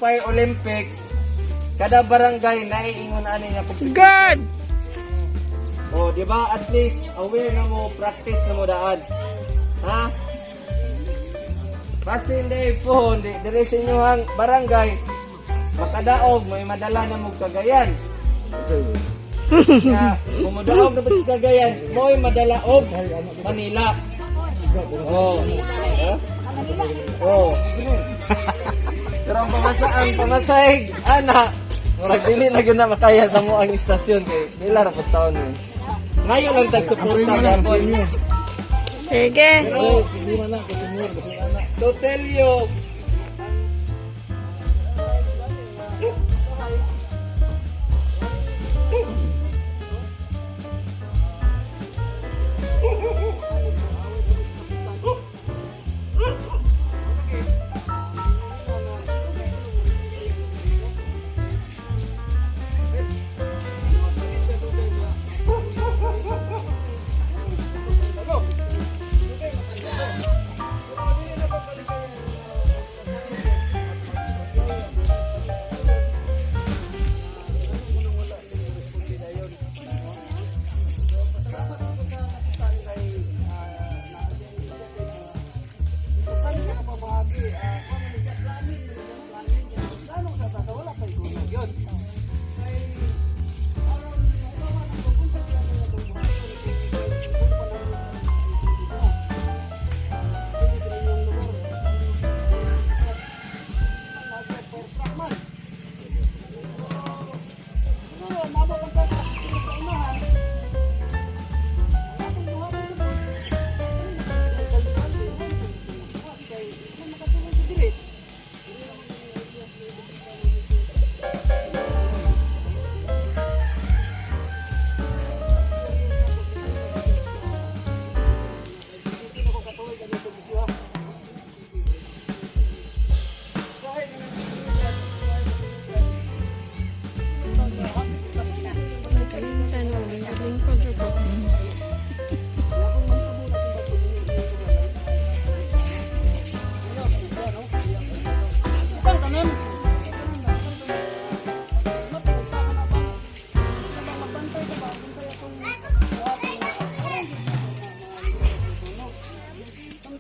Fire Olympics, kada barangay naiingon ani nga God! oh, di ba? At least aware na mo, practice na mo daan. Ha? Kasi hindi po, dire sa inyong barangay, makadaog, may madala na mo Cagayan. Kaya, kung madaog na ba sa Cagayan, mo'y madala og Manila. Oh. Oh. Pero ang pamasahig, ana, murag dili na gud na makaya sa mo ang istasyon kay pila ra pud taon ni. Ngayon lang tag-suporta gyapon. Sige. To tell you,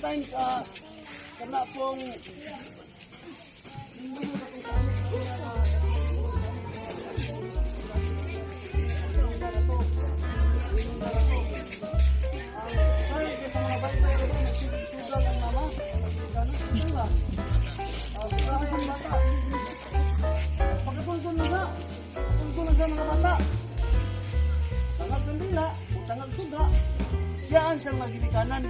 sometimes karena pong diyan sa mga kanan.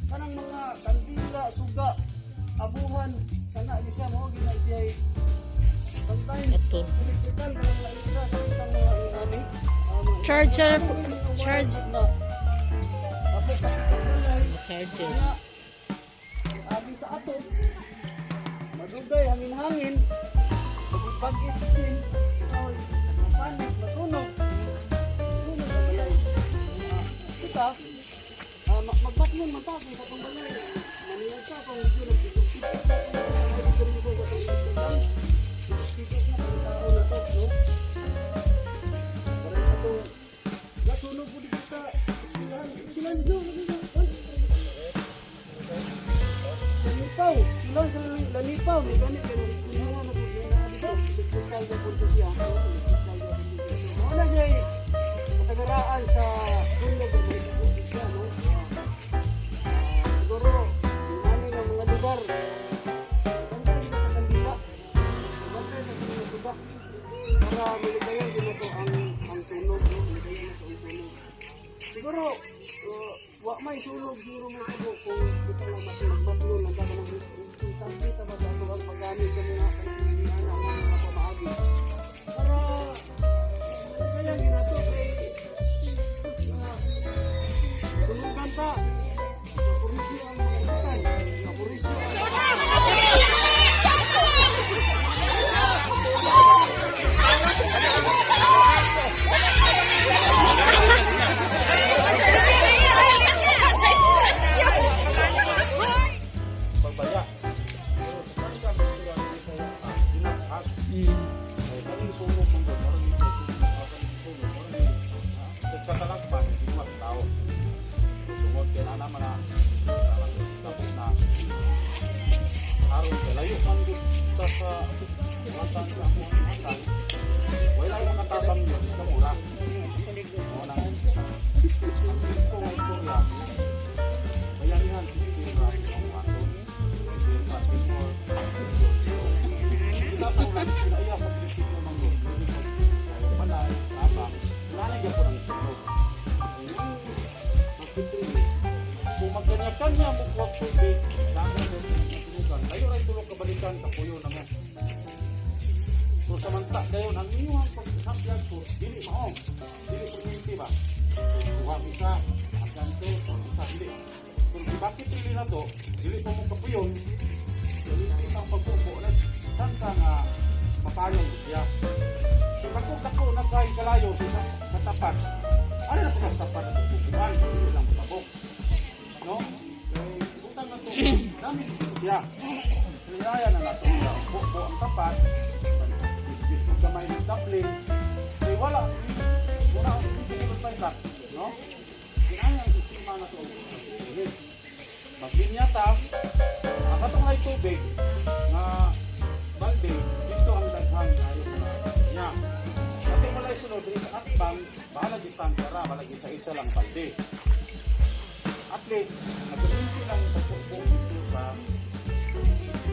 Kanang mga kandila, suga, abuhan, kana di siya mo gina siya sometimes electrical kanang lain sa kanang mga inani Charge sir. Charge. Apo Charge. abin sa ato madugay hangin-hangin pag-istin panik masunog sunog na balay kita magbatman man tapos sa itong balay manilad ka kung medyo nagtitip Wala siya kasagaraan sa sunog ng mga siya, no? Siguro, yung namin ang mga lugar, bantay sa kandila, bantay sa sunog, para malugayan din ito ang sunog, no? Malugayan na sa sunog. Siguro, wa may sunog, siguro mo ito kung kita lang magbablo, nagkaka ng kita ba sa ito ang paggamit sa mga kailangan ng mga pamaagi. Para kaya ginato kay tulugan pa. Purisyo ang mga itan. Purisyo ang pagbaya. Pero sa kanila gusto ang isa dinakhat. Ay kami sunog ng doon, parang isa sunog, parang sa kalakpan, hindi mas tao. Sumod kaya na naman na tapos na aron sa layo man dito sa matan sa matan. Wala yung makatasang yun, ito mura. Muna ang ito ang istorya. Bayanihan sistema ng waton. Nasang lang kinaya sa prinsipyo ng Lord. Panay, abang, nanay ko ng sunog. Kung magkanya-kanya mo kuwag tubig, dapat mo matulugan. Kayo rin tulog kabalikan, kapuyo naman. So samanta dayon ang inyong pagsasabyan ko, dili maong, dili community ba? Huwag isa, asanto, isa hindi. Kung bakit dili na to, dili pa mo kapuyon, dili ang pagpupo na sansa nga mapayong siya. So dako nagkain kalayo sa tapat. Ano na po sa tapat na pagpupuan, dili lang matabok. No? So utang na to, namin siya. Kaya na nato ang pupo ang tapat. Bisnis kamay ng tapling. Kaya wala. Wala ang pinilot pa ito. No? Kinaya ang sistema na ito. Maglinyata, ang katong ay tubig na balde, dito ang daghang tayo niya. Kasi wala isunod rin sa atbang, bahala distansya ra, bahala isa-isa lang balde. At least, nag-ulimpi lang sa pupong dito sa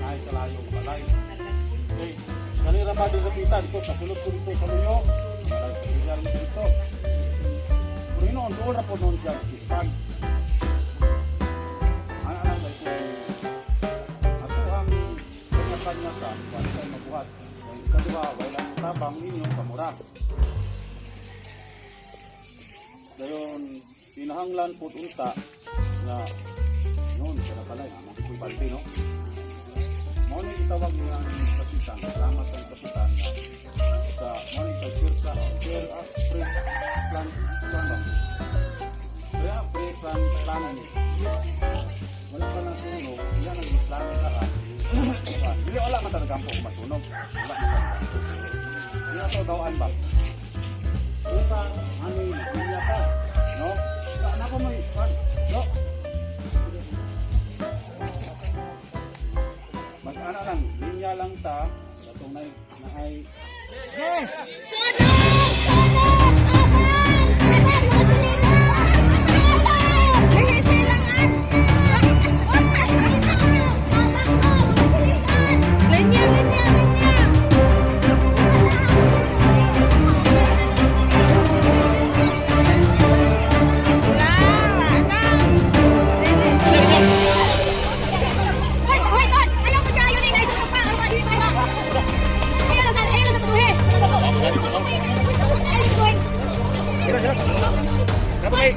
kahit kalayong balay. Okay, kanira ba din kapita dito, kasulot ko dito sa lunyo, malay sa dito. Pero yun, doon na po noon siya, ispag. Kanya-kanya para tayo mabuhat. Kadua, walang tabang ninyo, pamura. Dayon, pinahanglan po unta na noon, kaya palay, ang iko'y balde, no? Muna itawag nyo ang kapitan, salamat ang kapitan na sa muna itagkirka, pre-plan, pre-plan, wala pa na sunog, yan ang plan ka ka. Hindi wala man talaga po masunog. Wala man talaga. Hindi na ito dawaan ba? Usa, ano yun? Hindi pa. No? Saan ako may ispan? No? Mag-ano lang, linya lang ta. Itong na ay... Yes! Dapat ay,